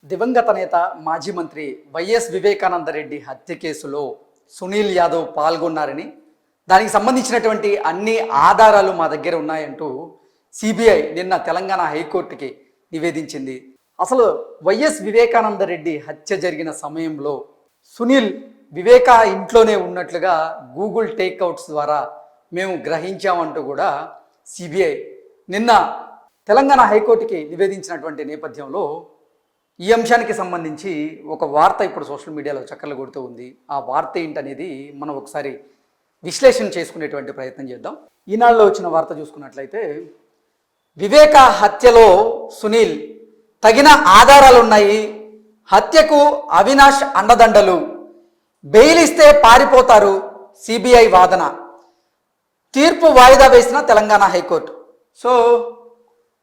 దివంగత నేత మాజీ మంత్రి వైఎస్ వివేకానంద రెడ్డి హత్య కేసులో సునీల్ యాదవ్ పాల్గొన్నారని, దానికి సంబంధించినటువంటి అన్ని ఆధారాలు మా దగ్గర ఉన్నాయంటూ సిబిఐ నిన్న తెలంగాణ హైకోర్టుకి నివేదించింది. అసలు వైఎస్ వివేకానంద రెడ్డి హత్య జరిగిన సమయంలో సునీల్ వివేకా ఇంట్లోనే ఉన్నట్లుగా గూగుల్ టేక్అవుట్స్ ద్వారా మేము గ్రహించామంటూ కూడా సిబిఐ నిన్న తెలంగాణ హైకోర్టుకి నివేదించినటువంటి నేపథ్యంలో ఈ అంశానికి సంబంధించి ఒక వార్త ఇప్పుడు సోషల్ మీడియాలో చక్కర్లు కొడుతూ ఉంది. ఆ వార్త ఏంటనేది మనం ఒకసారి విశ్లేషణ చేసుకునేటువంటి ప్రయత్నం చేద్దాం. ఈనాడులో వచ్చిన వార్త చూసుకున్నట్లయితే, వివేక హత్యలో సునీల్ తగిన ఆధారాలు ఉన్నాయి, హత్యకు అవినాష్ అండదండలు, బెయిల్ ఇస్తే పారిపోతారు, సిబిఐ వాదన, తీర్పు వాయిదా వేసిన తెలంగాణ హైకోర్టు. సో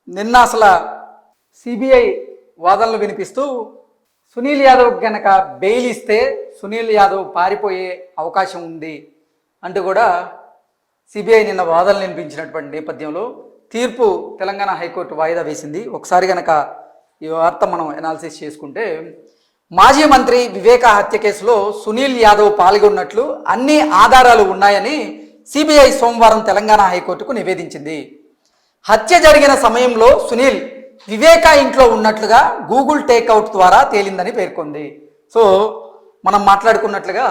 నిన్న అసలు సిబిఐ వాదనలు వినిపిస్తూ సునీల్ యాదవ్ కనుక బెయిల్ ఇస్తే సునీల్ యాదవ్ పారిపోయే అవకాశం ఉంది అంటూ కూడా సిబిఐ నిన్న వాదనలు వినిపించినటువంటి నేపథ్యంలో తీర్పు తెలంగాణ హైకోర్టు వాయిదా వేసింది. ఒకసారి కనుక ఈ వార్త మనం ఎనాలిసిస్ చేసుకుంటే, మాజీ మంత్రి వివేక హత్య కేసులో సునీల్ యాదవ్ పాల్గొన్నట్లు అన్ని ఆధారాలు ఉన్నాయని సిబిఐ సోమవారం తెలంగాణ హైకోర్టుకు నివేదించింది. హత్య జరిగిన సమయంలో సునీల్ వివేకా ఇంట్లో ఉన్నట్లుగా గూగుల్ టేక్అవుట్ ద్వారా తేలిందని పేర్కొంది. సో మనం మాట్లాడుకున్నట్లుగా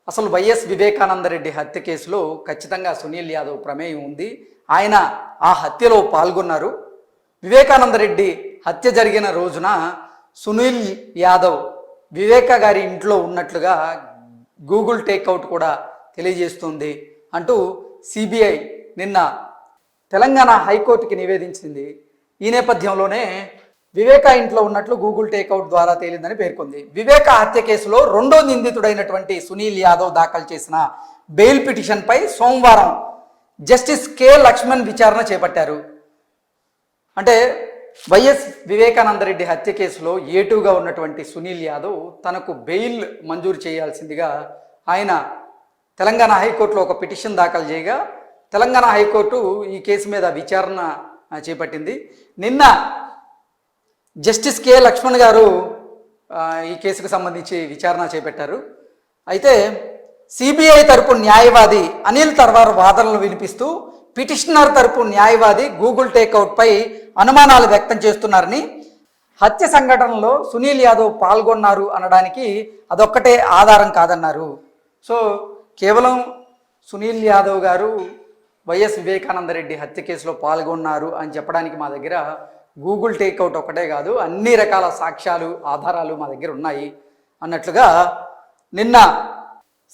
అసలు వైఎస్ వివేకానంద రెడ్డి హత్య కేసులో ఖచ్చితంగా సునీల్ యాదవ్ ప్రమేయం ఉంది. ఆయన ఆ హత్యలో పాల్గొన్నారు. వివేకానంద రెడ్డి హత్య జరిగిన రోజున సునీల్ యాదవ్ వివేకా గారి ఇంట్లో ఉన్నట్లుగా గూగుల్ టేక్అవుట్ కూడా తెలియజేస్తుంది అంటూ సిబిఐ నిన్న తెలంగాణ హైకోర్టుకి నివేదించింది. ఈ నేపథ్యంలోనే వివేకా ఇంట్లో ఉన్నట్లు గూగుల్ టేక్అవుట్ ద్వారా తేలిందని పేర్కొంది. వివేక హత్య కేసులో రెండో నిందితుడైనటువంటి సునీల్ యాదవ్ దాఖలు చేసిన బెయిల్ పిటిషన్పై సోమవారం జస్టిస్ కె లక్ష్మణ్ విచారణ చేపట్టారు. అంటే వైఎస్ వివేకానంద రెడ్డి హత్య కేసులో ఏటుగా ఉన్నటువంటి సునీల్ యాదవ్ తనకు బెయిల్ మంజూరు చేయాల్సిందిగా ఆయన తెలంగాణ హైకోర్టులో ఒక పిటిషన్ దాఖలు చేయగా తెలంగాణ హైకోర్టు ఈ కేసు మీద విచారణ చేపట్టింది. నిన్న జస్టిస్ కె లక్ష్మణ్ గారు ఈ కేసుకు సంబంధించి విచారణ చేపట్టారు. అయితే సిబిఐ తరపు న్యాయవాది అనిల్ తర్వార్ వాదనలు వినిపిస్తూ పిటిషనర్ తరపు న్యాయవాది గూగుల్ టేక్అవుట్పై అనుమానాలు వ్యక్తం చేస్తున్నారని, హత్య సంఘటనలో సునీల్ యాదవ్ పాల్గొన్నారు అనడానికి అదొక్కటే ఆధారం కాదన్నారు. సో కేవలం సునీల్ యాదవ్ గారు వైఎస్ వివేకానంద రెడ్డి హత్య కేసులో పాల్గొన్నారు అని చెప్పడానికి మా దగ్గర గూగుల్ టేక్అవుట్ ఒకటే కాదు, అన్ని రకాల సాక్ష్యాలు ఆధారాలు మా దగ్గర ఉన్నాయి అన్నట్లుగా నిన్న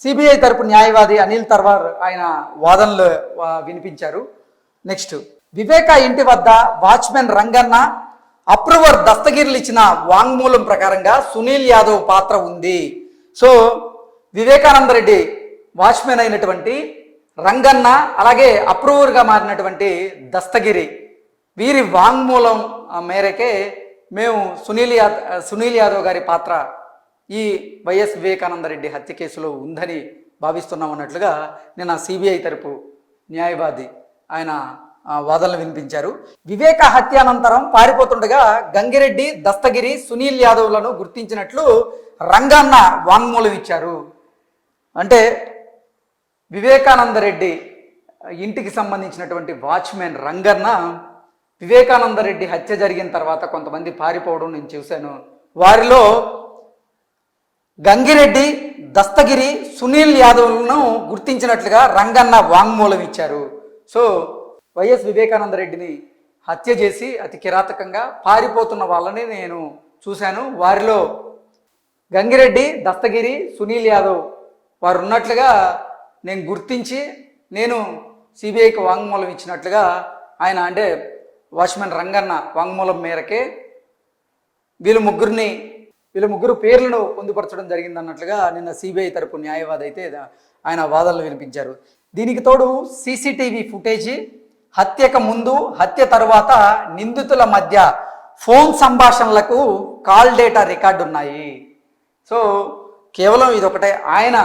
సిబిఐ తరపు న్యాయవాది అనిల్ తర్వార్ ఆయన వాదనలు వినిపించారు. నెక్స్ట్, వివేకా ఇంటి వద్ద వాచ్మెన్ రంగన్న అప్రూవర్ దస్తగిరిలు ఇచ్చిన వాంగ్మూలం ప్రకారంగా సునీల్ యాదవ్ పాత్ర ఉంది. సో వివేకానంద రెడ్డి వాచ్మెన్ అయినటువంటి రంగన్న, అలాగే అప్రూవర్గా మారినటువంటి దస్తగిరి, వీరి వాంగ్మూలం మేరకే మేము సునీల్ యాదవ్ గారి పాత్ర ఈ వైఎస్ వివేకానంద రెడ్డి హత్య కేసులో ఉందని భావిస్తున్నాం అన్నట్లుగా నిన్న సిబిఐ తరపు న్యాయవాది ఆయన వాదనలు వినిపించారు. వివేక హత్య అనంతరం పారిపోతుండగా గంగిరెడ్డి, దస్తగిరి, సునీల్ యాదవ్లను గుర్తించినట్లు రంగన్న వాంగ్మూలం ఇచ్చారు. అంటే వివేకానంద రెడ్డి ఇంటికి సంబంధించినటువంటి వాచ్మెన్ రంగన్న వివేకానంద రెడ్డి హత్య జరిగిన తర్వాత కొంతమంది పారిపోవడం నేను చూశాను, వారిలో గంగిరెడ్డి, దస్తగిరి, సునీల్ యాదవ్లను గుర్తించినట్లుగా రంగన్న వాంగ్మూలం ఇచ్చారు. సో వైఎస్ వివేకానంద రెడ్డిని హత్య చేసి అతి కిరాతకంగా పారిపోతున్న వాళ్ళని నేను చూశాను, వారిలో గంగిరెడ్డి, దస్తగిరి, సునీల్ యాదవ్ వారు ఉన్నట్లుగా నేను గుర్తించి నేను సిబిఐకి వాంగ్మూలం ఇచ్చినట్లుగా ఆయన, అంటే వాచ్మెన్ రంగన్న వాంగ్మూలం మేరకే వీళ్ళ ముగ్గురు పేర్లను పొందుపరచడం జరిగింది అన్నట్లుగా నిన్న సిబిఐ తరపు న్యాయవాది అయితే ఆయన వాదనలు వినిపించారు. దీనికి తోడు సీసీటీవీ ఫుటేజీ, హత్యకు ముందు హత్య తరువాత నిందితుల మధ్య ఫోన్ సంభాషణలకు కాల్ డేటా రికార్డు ఉన్నాయి. సో కేవలం ఇదొకటే, ఆయన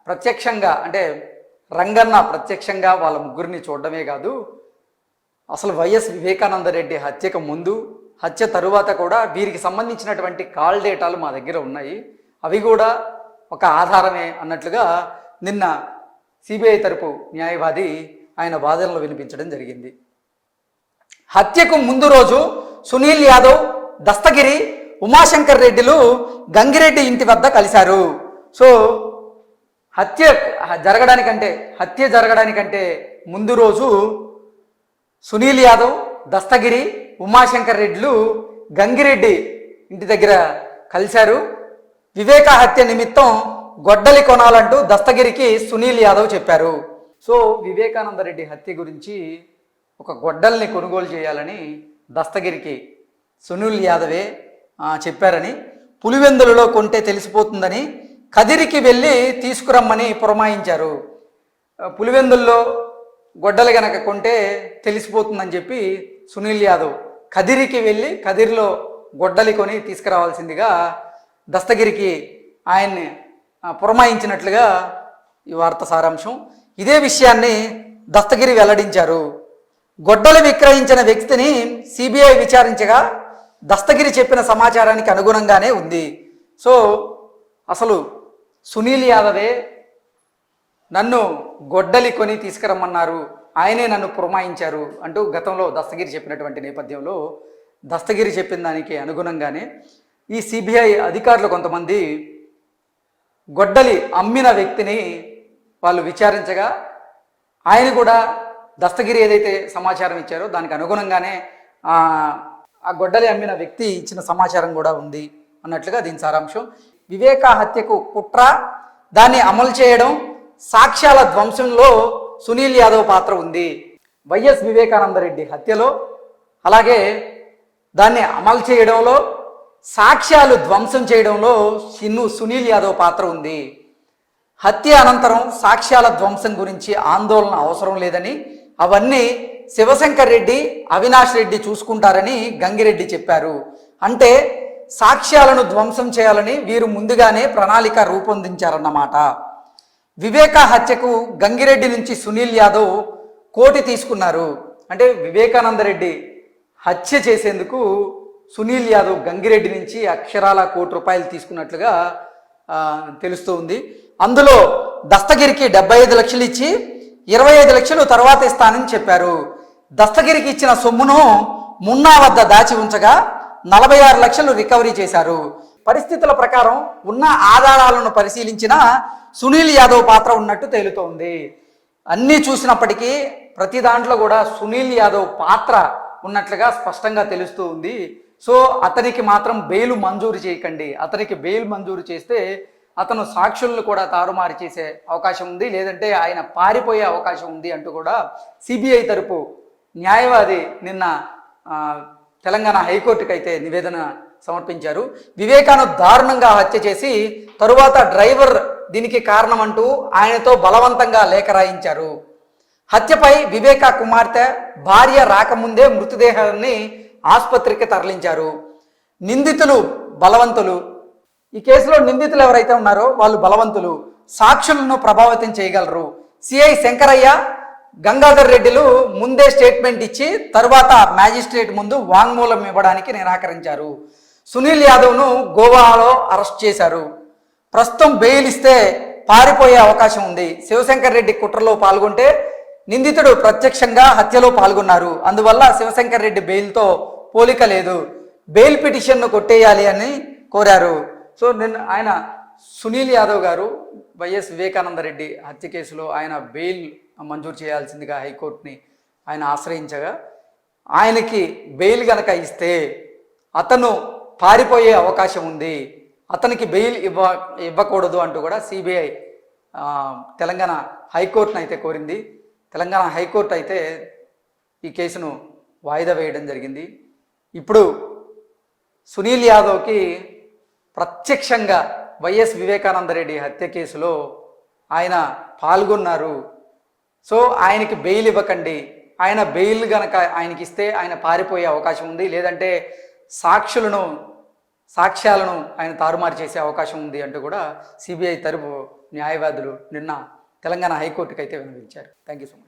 ప్రత్యక్షంగా, అంటే రంగన్న ప్రత్యక్షంగా వాళ్ళ ముగ్గురిని చూడడమే కాదు, అసలు వైఎస్ వివేకానంద రెడ్డి హత్యకు ముందు హత్య తరువాత కూడా వీరికి సంబంధించినటువంటి కాల్ డేటాలు మా దగ్గర ఉన్నాయి, అవి కూడా ఒక ఆధారమే అన్నట్లుగా నిన్న సిబిఐ తరపు న్యాయవాది ఆయన వాదనలు వినిపించడం జరిగింది. హత్యకు ముందు రోజు సునీల్ యాదవ్, దస్తగిరి, ఉమాశంకర్ రెడ్డిలు గంగిరెడ్డి ఇంటి వద్ద కలిశారు. సో హత్య జరగడానికంటే ముందు రోజు సునీల్ యాదవ్, దస్తగిరి, ఉమాశంకర్ రెడ్డిలు గంగిరెడ్డి ఇంటి దగ్గర కలిశారు. వివేక హత్య నిమిత్తం గొడ్డలి కొనాలంటూ దస్తగిరికి సునీల్ యాదవ్ చెప్పారు. సో వివేకానంద రెడ్డి హత్య గురించి ఒక గొడ్డల్ని కొనుగోలు చేయాలని దస్తగిరికి సునీల్ యాదవే చెప్పారని, పులివెందులలో కొంటే తెలిసిపోతుందని కదిరికి వెళ్ళి తీసుకురమ్మని పురమాయించారు. పులివెందుల్లో గొడ్డలు గనక కొంటే తెలిసిపోతుందని చెప్పి సునీల్ యాదవ్ కదిరికి వెళ్ళి కదిరిలో గొడ్డలి కొని తీసుకురావాల్సిందిగా దస్తగిరికి ఆయన్ని పురమాయించినట్లుగా ఈ వార్త సారాంశం. ఇదే విషయాన్ని దస్తగిరి వెల్లడించారు. గొడ్డలి విక్రయించిన వ్యక్తిని సిబిఐ విచారించగా దస్తగిరి చెప్పిన సమాచారానికి అనుగుణంగానే ఉంది. సో అసలు సునీల్ యాదవే నన్ను గొడ్డలి కొని తీసుకురమ్మన్నారు, ఆయనే నన్ను పురమాయించారు అంటూ గతంలో దస్తగిరి చెప్పినటువంటి నేపథ్యంలో దస్తగిరి చెప్పిన దానికి అనుగుణంగానే ఈ సిబిఐ అధికారులు కొంతమంది గొడ్డలి అమ్మిన వ్యక్తిని వాళ్ళు విచారించగా ఆయన కూడా దస్తగిరి ఏదైతే సమాచారం ఇచ్చారో దానికి అనుగుణంగానే ఆ గొడ్డలి అమ్మిన వ్యక్తి ఇచ్చిన సమాచారం కూడా ఉంది అన్నట్లుగా దీని సారాంశం. వివేక హత్యకు కుట్ర, దాన్ని అమలు చేయడం, సాక్ష్యాల ధ్వంసంలో సునీల్ యాదవ్ పాత్ర ఉంది. వైఎస్ వివేకానంద రెడ్డి హత్యలో, అలాగే దాన్ని అమలు చేయడంలో, సాక్ష్యాలు ధ్వంసం చేయడంలో సునీల్ యాదవ్ పాత్ర ఉంది. హత్య అనంతరం సాక్ష్యాల ధ్వంసం గురించి ఆందోళన అవసరం లేదని, అవన్నీ శివశంకర్ రెడ్డి, అవినాష్ రెడ్డి చూసుకుంటారని గంగిరెడ్డి చెప్పారు. అంటే సాక్ష్యాలను ధ్వంసం చేయాలని వీరు ముందుగానే ప్రణాళిక రూపొందించారన్నమాట. వివేక హత్యకు గంగిరెడ్డి నుంచి సునీల్ యాదవ్ కోటి తీసుకున్నారు. అంటే వివేకానంద రెడ్డి హత్య చేసేందుకు సునీల్ యాదవ్ గంగిరెడ్డి నుంచి అక్షరాల ₹1 తీసుకున్నట్లుగా తెలుస్తూ ఉంది. అందులో దస్తగిరికి 75 లక్షలు ఇచ్చి 25 లక్షలు తర్వాత ఇస్తానని చెప్పారు. దస్తగిరికి ఇచ్చిన సొమ్మును మున్నా వద్ద దాచి ఉంచగా 46 లక్షలు రికవరీ చేశారు. పరిస్థితుల ప్రకారం ఉన్న ఆధారాలను పరిశీలించిన సునీల్ యాదవ్ పాత్ర ఉన్నట్టు తేలుతోంది. అన్నీ చూసినప్పటికీ ప్రతి దాంట్లో కూడా సునీల్ యాదవ్ పాత్ర ఉన్నట్లుగా స్పష్టంగా తెలుస్తూ ఉంది. సో అతనికి మాత్రం బెయిల్ మంజూరు చేయకండి, అతనికి బెయిల్ మంజూరు చేస్తే అతను సాక్షులను కూడా తారుమారు చేసే అవకాశం ఉంది, లేదంటే ఆయన పారిపోయే అవకాశం ఉంది అంటూ కూడా సిబిఐ తరపు న్యాయవాది నిన్న తెలంగాణ హైకోర్టుకు అయితే నివేదన సమర్పించారు. వివేకాను దారుణంగా హత్య చేసి తరువాత డ్రైవర్ దీనికి కారణమంటూ ఆయనతో బలవంతంగా లేఖ రాయించారు. హత్యపై వివేక కుమార్తె, భార్య రాకముందే మృతదేహాన్ని ఆసుపత్రికి తరలించారు. నిందితులు బలవంతులు. ఈ కేసులో నిందితులు ఎవరైతే ఉన్నారో వాళ్ళు బలవంతులు, సాక్షులను ప్రభావితం చేయగలరు. సిఐ శంకరయ్య, గంగాధర్ రెడ్డిలు ముందే స్టేట్మెంట్ ఇచ్చి తరువాత మ్యాజిస్ట్రేట్ ముందు వాంగ్మూలం ఇవ్వడానికి నిరాకరించారు. సునీల్ యాదవ్ను గోవాలో అరెస్ట్ చేశారు. ప్రస్తుతం బెయిల్ ఇస్తే పారిపోయే అవకాశం ఉంది. శివశంకర్ రెడ్డి కుట్రలో పాల్గొంటే నిందితుడు ప్రత్యక్షంగా హత్యలో పాల్గొన్నారు, అందువల్ల శివశంకర్ రెడ్డి బెయిల్తో పోలిక లేదు, బెయిల్ పిటిషన్ను కొట్టేయాలి అని కోరారు. సో ఆయన సునీల్ యాదవ్ గారు వైఎస్ వివేకానంద రెడ్డి హత్య కేసులో ఆయన బెయిల్ మంజూరు చేయాల్సిందిగా హైకోర్టుని ఆయన ఆశ్రయించగా ఆయనకి బెయిల్ గనక ఇస్తే అతను పారిపోయే అవకాశం ఉంది, అతనికి బెయిల్ ఇవ్వకూడదు అంటూ కూడా సిబిఐ తెలంగాణ హైకోర్టును అయితే కోరింది. తెలంగాణ హైకోర్టు అయితే ఈ కేసును వాయిదా వేయడం జరిగింది. ఇప్పుడు సునీల్ యాదవ్కి ప్రత్యక్షంగా వైఎస్ వివేకానంద రెడ్డి హత్య కేసులో ఆయన పాల్గొన్నారు. సో ఆయనకి బెయిల్ ఇవ్వకండి, ఆయన బెయిల్ గనక ఆయనకి ఇస్తే ఆయన పారిపోయే అవకాశం ఉంది, లేదంటే సాక్ష్యాలను ఆయన తారుమారు చేసే అవకాశం ఉంది అంటూ కూడా సిబిఐ తరపు న్యాయవాదులు నిన్న తెలంగాణ హైకోర్టుకు అయితే విన్నవించారు. Thank you so much.